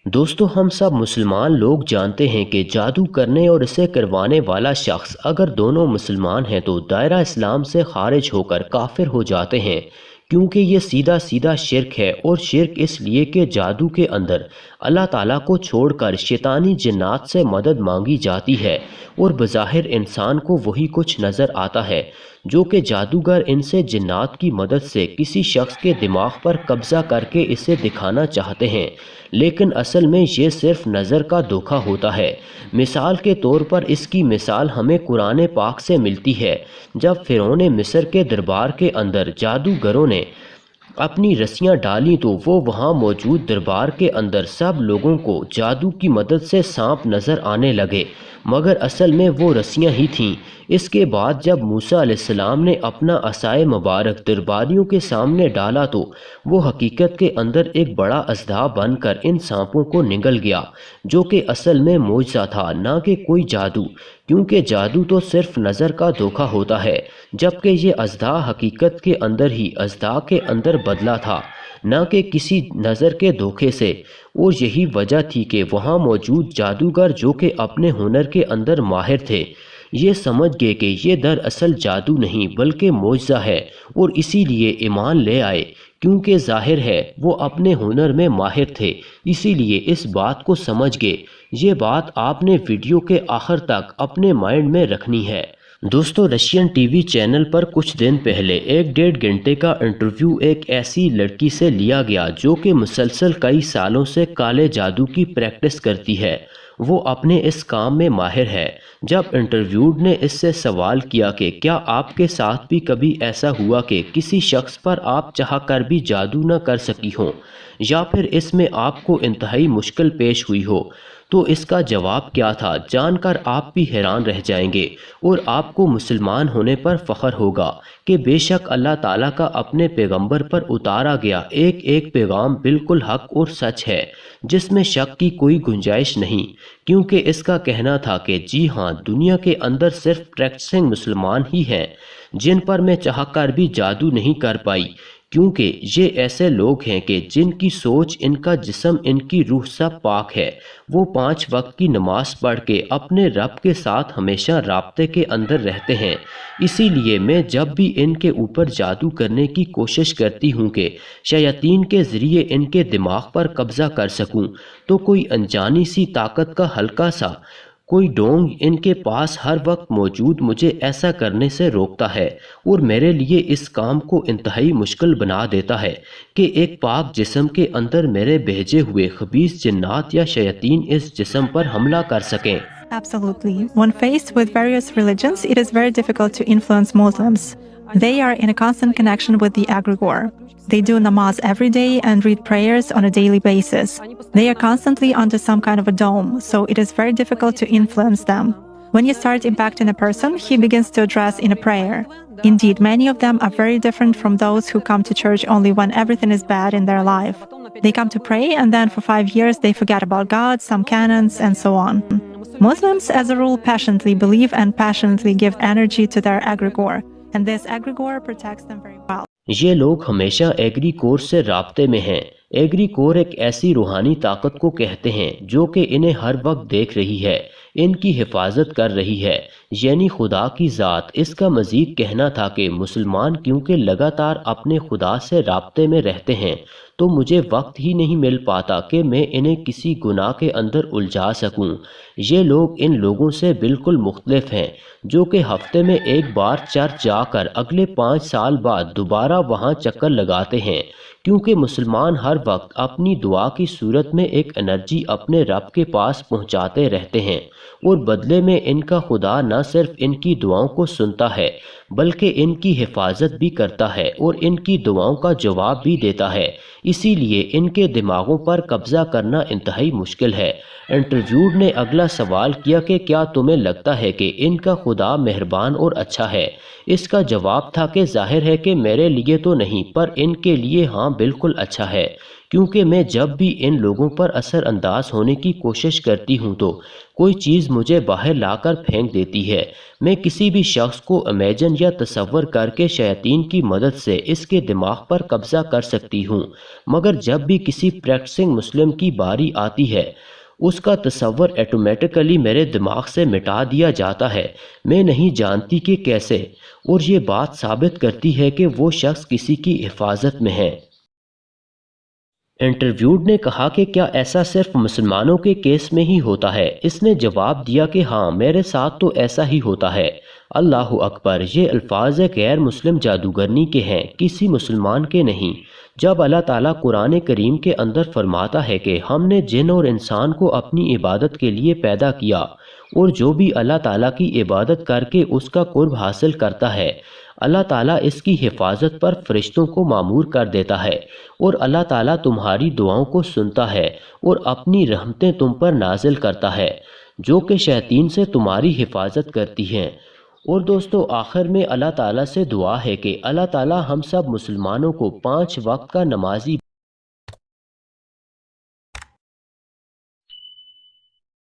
دوستو، ہم سب مسلمان لوگ جانتے ہیں کہ جادو کرنے اور اسے کروانے والا شخص اگر دونوں مسلمان ہیں تو دائرہ اسلام سے خارج ہو کر کافر ہو جاتے ہیں، کیونکہ یہ سیدھا سیدھا شرک ہے۔ اور شرک اس لیے کہ جادو کے اندر اللہ تعالیٰ کو چھوڑ کر شیطانی جنات سے مدد مانگی جاتی ہے، اور بظاہر انسان کو وہی کچھ نظر آتا ہے جو کہ جادوگر ان سے جنات کی مدد سے کسی شخص کے دماغ پر قبضہ کر کے اسے دکھانا چاہتے ہیں، لیکن اصل میں یہ صرف نظر کا دھوکہ ہوتا ہے۔ مثال کے طور پر اس کی مثال ہمیں قرآن پاک سے ملتی ہے، جب فرعون مصر کے دربار کے اندر جادوگروں نے اپنی رسیاں ڈالیں تو وہ وہاں موجود دربار کے اندر سب لوگوں کو جادو کی مدد سے سانپ نظر آنے لگے، مگر اصل میں وہ رسیاں ہی تھیں۔ اس کے بعد جب موسیٰ علیہ السلام نے اپنا عصائے مبارک درباریوں کے سامنے ڈالا تو وہ حقیقت کے اندر ایک بڑا اژدہا بن کر ان سانپوں کو نگل گیا، جو کہ اصل میں معجزہ تھا، نہ کہ کوئی جادو، کیونکہ جادو تو صرف نظر کا دھوکہ ہوتا ہے، جبکہ یہ اژدہا حقیقت کے اندر ہی اژدہا کے اندر بدلا تھا، نہ کہ کسی نظر کے دھوکے سے۔ اور یہی وجہ تھی کہ وہاں موجود جادوگر جو کہ اپنے ہنر کے اندر ماہر تھے، یہ سمجھ گئے کہ یہ دراصل جادو نہیں بلکہ معجزہ ہے، اور اسی لیے ایمان لے آئے، کیونکہ ظاہر ہے وہ اپنے ہنر میں ماہر تھے، اسی لیے اس بات کو سمجھ گئے۔ یہ بات آپ نے ویڈیو کے آخر تک اپنے مائنڈ میں رکھنی ہے۔ دوستو، رشین ٹی وی چینل پر کچھ دن پہلے 1.5 گھنٹے کا انٹرویو ایک ایسی لڑکی سے لیا گیا جو کہ مسلسل کئی سالوں سے کالے جادو کی پریکٹس کرتی ہے۔ وہ اپنے اس کام میں ماہر ہے۔ جب انٹرویوڈ نے اس سے سوال کیا کہ کیا آپ کے ساتھ بھی کبھی ایسا ہوا کہ کسی شخص پر آپ چاہ کر بھی جادو نہ کر سکی ہوں، یا پھر اس میں آپ کو انتہائی مشکل پیش ہوئی ہو، تو اس کا جواب کیا تھا، جان کر آپ بھی حیران رہ جائیں گے، اور آپ کو مسلمان ہونے پر فخر ہوگا کہ بے شک اللہ تعالیٰ کا اپنے پیغمبر پر اتارا گیا ایک ایک پیغام بالکل حق اور سچ ہے، جس میں شک کی کوئی گنجائش نہیں، کیونکہ اس کا کہنا تھا کہ جی ہاں، دنیا کے اندر صرف پریکٹسنگ مسلمان ہی ہیں جن پر میں چاہ کر بھی جادو نہیں کر پائی، کیونکہ یہ ایسے لوگ ہیں کہ جن کی سوچ، ان کا جسم، ان کی روح سب پاک ہے۔ وہ 5 وقت کی نماز پڑھ کے اپنے رب کے ساتھ ہمیشہ رابطے کے اندر رہتے ہیں۔ اسی لیے میں جب بھی ان کے اوپر جادو کرنے کی کوشش کرتی ہوں کہ شیاطین کے ذریعے ان کے دماغ پر قبضہ کر سکوں، تو کوئی انجانی سی طاقت کا ہلکا سا کوئی ڈونگ ان کے پاس ہر وقت موجود مجھے ایسا کرنے سے روکتا ہے، اور میرے لیے اس کام کو انتہائی مشکل بنا دیتا ہے کہ ایک پاک جسم کے اندر میرے بھیجے ہوئے خبیث جنات یا شیاطین اس جسم پر حملہ کر سکیں۔ Absolutely. When faced with various religions, it is very difficult to influence Muslims. They are in a constant connection with the egregore. They do namaz every day and read prayers on a daily basis. They are constantly under some kind of a dome, so it is very difficult to influence them. When you start impacting a person, he begins to address in a prayer. Indeed, many of them are very different from those who come to church only when everything is bad in their life. They come to pray and then for 5 years they forget about God, some canons, and so on. Muslims, as a rule, passionately believe and passionately give energy to their egregore, and this egregore protects them very well. یہ لوگ ہمیشہ agri کور سے رابطے میں ہیں۔ Agri کور ایک ایسی روحانی طاقت کو کہتے ہیں جو کہ انہیں ہر وقت دیکھ رہی ہے، ان کی حفاظت کر رہی ہے، یعنی خدا کی ذات۔ اس کا مزید کہنا تھا کہ مسلمان کیونکہ لگاتار اپنے خدا سے رابطے میں رہتے ہیں تو مجھے وقت ہی نہیں مل پاتا کہ میں انہیں کسی گناہ کے اندر الجھا سکوں۔ یہ لوگ ان لوگوں سے بالکل مختلف ہیں جو کہ ہفتے میں ایک بار چرچ جا کر اگلے 5 سال بعد دوبارہ وہاں چکر لگاتے ہیں، کیونکہ مسلمان ہر وقت اپنی دعا کی صورت میں ایک انرجی اپنے رب کے پاس پہنچاتے رہتے ہیں، اور بدلے میں ان کا خدا نہ صرف ان کی دعاؤں کو سنتا ہے بلکہ ان کی حفاظت بھی کرتا ہے اور ان کی دعاؤں کا جواب بھی دیتا ہے۔ اسی لیے ان کے دماغوں پر قبضہ کرنا انتہائی مشکل ہے۔ انٹرویوڈ نے اگلا سوال کیا کہ کیا تمہیں لگتا ہے کہ ان کا خدا مہربان اور اچھا ہے؟ اس کا جواب تھا کہ ظاہر ہے کہ میرے لیے تو نہیں، پر ان کے لیے ہاں بالکل اچھا ہے، کیونکہ میں جب بھی ان لوگوں پر اثر انداز ہونے کی کوشش کرتی ہوں تو کوئی چیز مجھے باہر لا کر پھینک دیتی ہے۔ میں کسی بھی شخص کو امیجن یا تصور کر کے شیاطین کی مدد سے اس کے دماغ پر قبضہ کر سکتی ہوں، مگر جب بھی کسی پریکٹسنگ مسلم کی باری آتی ہے اس کا تصور ایٹومیٹکلی میرے دماغ سے مٹا دیا جاتا ہے۔ میں نہیں جانتی کہ کیسے، اور یہ بات ثابت کرتی ہے کہ وہ شخص کسی کی حفاظت میں ہے۔ انٹرویوڈ نے کہا کہ کیا ایسا صرف مسلمانوں کے کیس میں ہی ہوتا ہے؟ اس نے جواب دیا کہ ہاں، میرے ساتھ تو ایسا ہی ہوتا ہے۔ اللہ اکبر! یہ الفاظ غیر مسلم جادوگرنی کے ہیں، کسی مسلمان کے نہیں۔ جب اللہ تعالیٰ قرآن کریم کے اندر فرماتا ہے کہ ہم نے جن اور انسان کو اپنی عبادت کے لیے پیدا کیا، اور جو بھی اللہ تعالیٰ کی عبادت کر کے اس کا قرب حاصل کرتا ہے، اللہ تعالیٰ اس کی حفاظت پر فرشتوں کو مامور کر دیتا ہے، اور اللہ تعالیٰ تمہاری دعاؤں کو سنتا ہے اور اپنی رحمتیں تم پر نازل کرتا ہے، جو کہ شیاطین سے تمہاری حفاظت کرتی ہیں۔ اور دوستو، آخر میں اللہ تعالیٰ سے دعا ہے کہ اللہ تعالیٰ ہم سب مسلمانوں کو 5 وقت کا نمازی